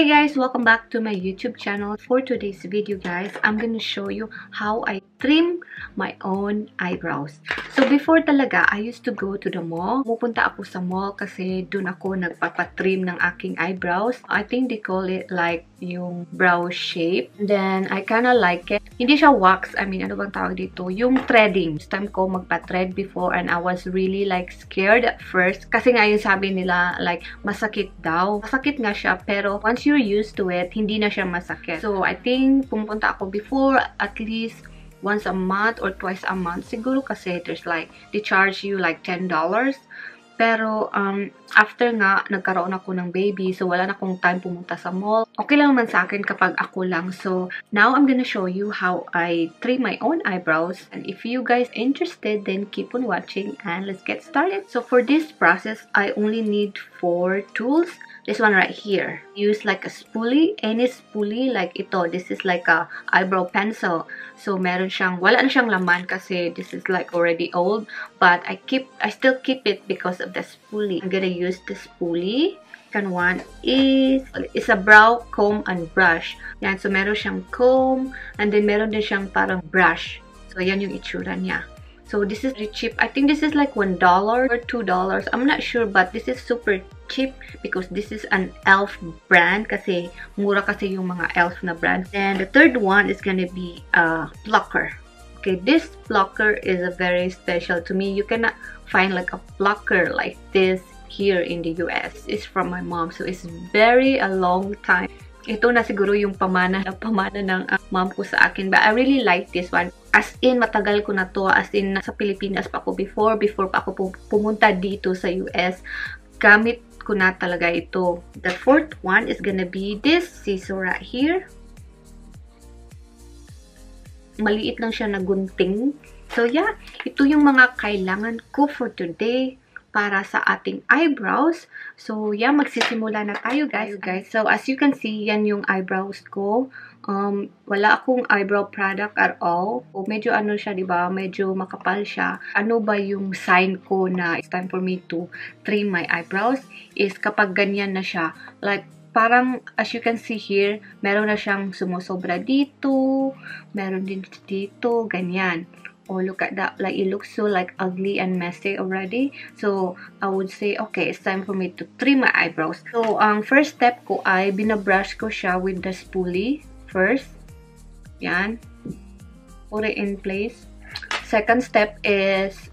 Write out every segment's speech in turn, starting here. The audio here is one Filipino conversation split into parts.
Hey guys, welcome back to my YouTube channel. For today's video guys, I'm gonna show you how I trim my own eyebrows. So before talaga, I used to go to the mall. Pupunta ako sa mall kasi dun ako nagpapatrim ng aking eyebrows. I think they call it like yung brow shape. Then I kinda like it. Hindi siya wax. I mean, ano bang tawag dito? Yung threading. First time ko magpa-thread before and I was really like scared at first. Kasi nga yung sabi nila like masakit daw. Masakit nga siya pero once you're used to it, hindi na siya masakit. So I think pumunta ako before at least once a month or twice a month siguro kasi there's like they charge you like $10. Pero, after nga, nagkaroon ako ng baby, so wala na akong time pumunta sa mall. Okay lang naman sa akin kapag ako lang. So, now I'm gonna show you how I trim my own eyebrows. And if you guys interested, then keep on watching and let's get started. So, for this process, I only need 4 tools. This one right here. Use like a spoolie, any spoolie like ito. This is like a eyebrow pencil. So meron siyang, wala na siyang laman kasi this is like already old. But I still keep it because of the spoolie. I'm gonna use the spoolie. Second one is a brow comb and brush. Yan, so meron siyang comb and then meron din siyang parang brush. So yan yung itsura niya. So this is really cheap. I think this is like $1 or $2. I'm not sure, but this is super cheap because this is an elf brand kasi mura kasi yung mga elf na brands. And the third one is gonna be a plucker. Okay, this plucker is a very special to me. You cannot find like a plucker like this here in the US. It's from my mom, so it's very a long time. Ito na siguro yung pamana ng mom ko sa akin. But I really like this one. As in, matagal ko na to. As in, sa Pilipinas pa ako before pa ako pumunta dito sa US. Gamit ko na talaga ito. The fourth one is gonna be this scissor right here. Maliit lang siya na gunting. So yeah, ito yung mga kailangan ko for today para sa ating eyebrows. So, yeah, magsisimula na tayo, guys. So, as you can see, yan yung eyebrows ko. Wala akong eyebrow product at all. So, medyo ano siya, diba? Medyo makapal siya. Ano ba yung sign ko na it's time for me to trim my eyebrows? Is kapag ganyan na siya. Like, parang, as you can see here, meron na siyang sumusobra dito. Meron din dito. Ganyan. Oh, look at that. Like, it looks so, like, ugly and messy already. So, I would say, okay, it's time for me to trim my eyebrows. So, ang first step ko ay binabrush ko siya with the spoolie first. Yan. Put it in place. Second step is,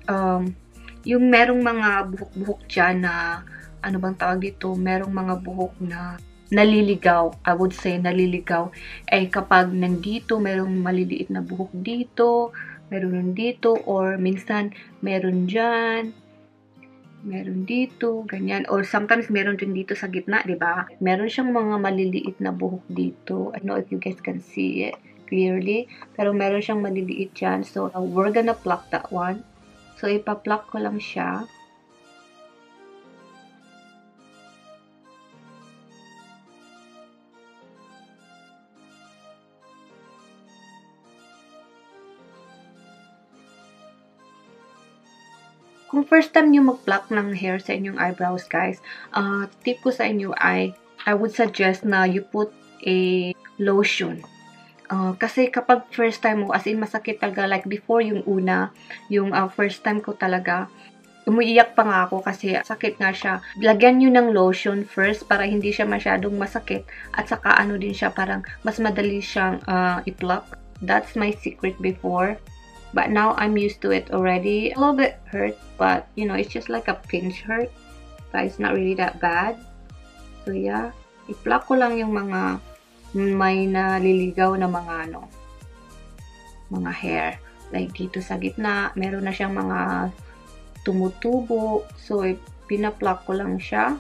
yung merong mga buhok-buhok dyan na, ano bang tawag dito? Merong mga buhok na naliligaw. I would say naliligaw. Eh, kapag nandito, merong maliliit na buhok dito, meron dito, or minsan meron dyan, meron dito, ganyan. Or sometimes meron din dito sa gitna, diba? Meron siyang mga maliliit na buhok dito. I don't know if you guys can see it clearly. Pero meron siyang maliliit dyan. So, we're gonna pluck that one. So, ipa-pluck ko lang siya. Kung first time nyo mag-pluck ng hair sa inyong eyebrows, guys, tip ko sa inyo ay, I would suggest na you put a lotion. Kasi kapag first time mo, as in masakit talaga, like before yung una, yung first time ko talaga, umiiyak pa nga ako kasi sakit nga siya. Lagyan nyo ng lotion first para hindi siya masyadong masakit at saka ano din siya, parang mas madali siyang i-pluck. That's my secret before. But now I'm used to it already. A little bit hurt, but you know, it's just like a pinch hurt. But it's not really that bad. So yeah, i-pluck ko lang yung mga may naliligaw na mga ano, mga hair. Like dito sa gitna, meron na siyang mga tumutubo. So pina-pluck ko lang siya.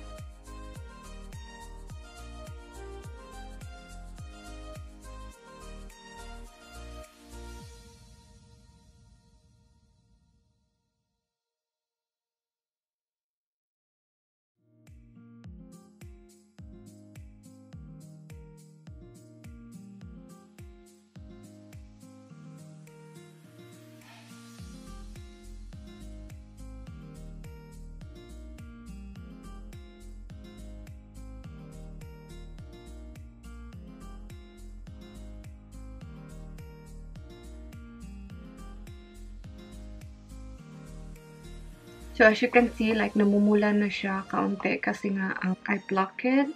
So as you can see, like namumula na siya kaunti kasi nga I pluck it.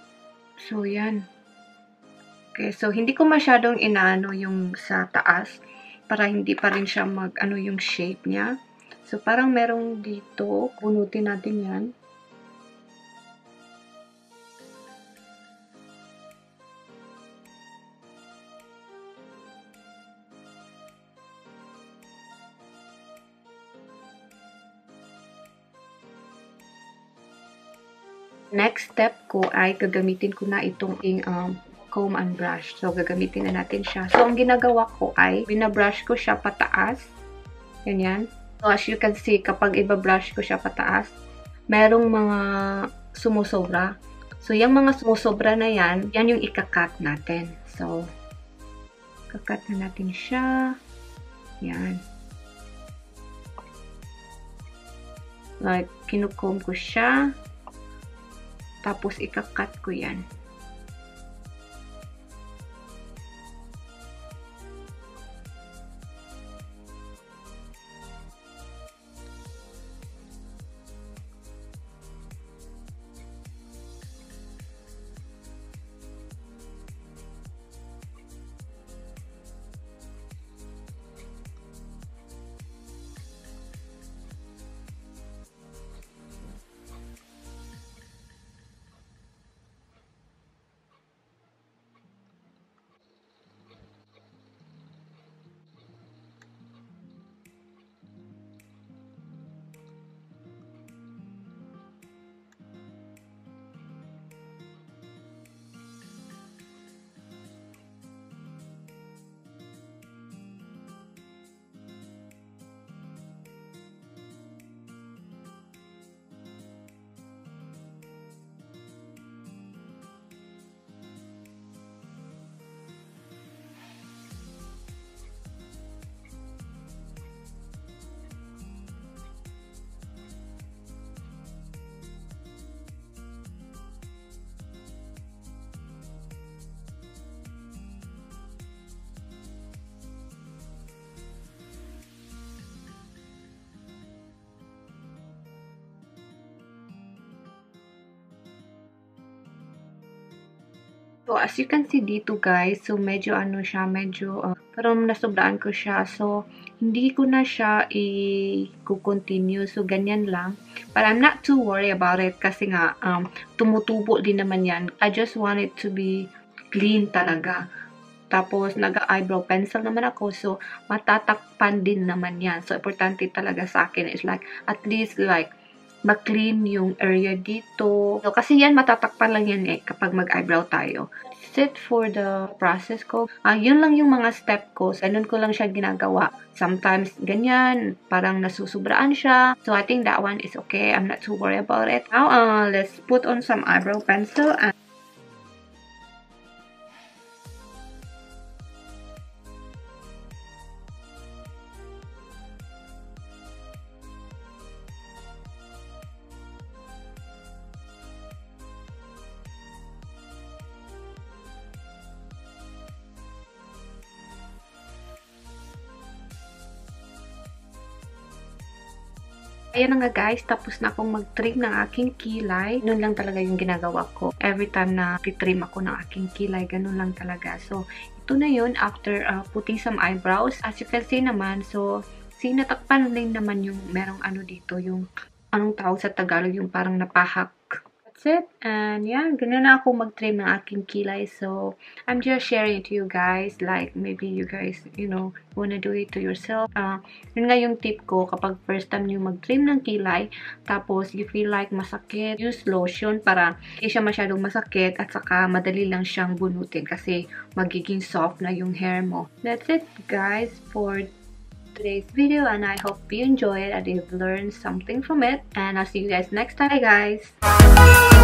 So yan. Okay, so hindi ko masyadong inaano yung sa taas para hindi pa rin siya mag-ano yung shape niya. So parang merong dito, bunutin natin yan. Next step ko ay gagamitin ko na itong comb and brush. So, gagamitin na natin siya. So, ang ginagawa ko ay binabrush ko siya pataas. Ganyan. So, as you can see, kapag iba-brush ko siya pataas, merong mga sumusobra. So, yung mga sumusobra na yan yung ikakat natin. So, kakat na natin siya. Yan. Like, kinukomb ko siya. Tapos, ikakat ko yan. So, as you can see dito guys, so medyo ano siya, medyo parang nasobraan ko siya. So, hindi ko na siya i-continue. So, ganyan lang. But I'm not too worried about it kasi nga tumutubo din naman yan. I just want it to be clean talaga. Tapos, nag-eyebrow pencil naman ako. So, matatakpan din naman yan. So, importante talaga sa akin is like, at least like, ma-clean yung area dito. So, kasi yan, matatakpan lang yan kapag mag-eyebrow tayo. That's it for the process ko. Yun lang yung mga step ko. Ganun ko lang siya ginagawa. Sometimes, ganyan, parang nasusubraan siya. So, I think that one is okay. I'm not too worried about it. Now, let's put on some eyebrow pencil and ayan na nga guys, tapos na akong mag-trim ng aking kilay. Ganun lang talaga yung ginagawa ko. Every time na trim ako ng aking kilay, ganun lang talaga. So, ito na yun after putting some eyebrows. As you can see naman, so, natakpan din naman yung merong ano dito, yung anong tawag sa Tagalog, yung parang napahak. That's it. And yeah, ganun na ako mag-trim ng aking kilay. So, I'm just sharing it to you guys. Like, maybe you guys, you know, wanna do it to yourself. Yun nga yung tip ko kapag first time nyo mag-trim ng kilay, tapos you feel like masakit, use lotion para hindi siya masyadong masakit at saka madali lang siyang bunutin kasi magiging soft na yung hair mo. That's it guys for today's video, and I hope you enjoy it and you've learned something from it, and I'll see you guys next time. Bye guys.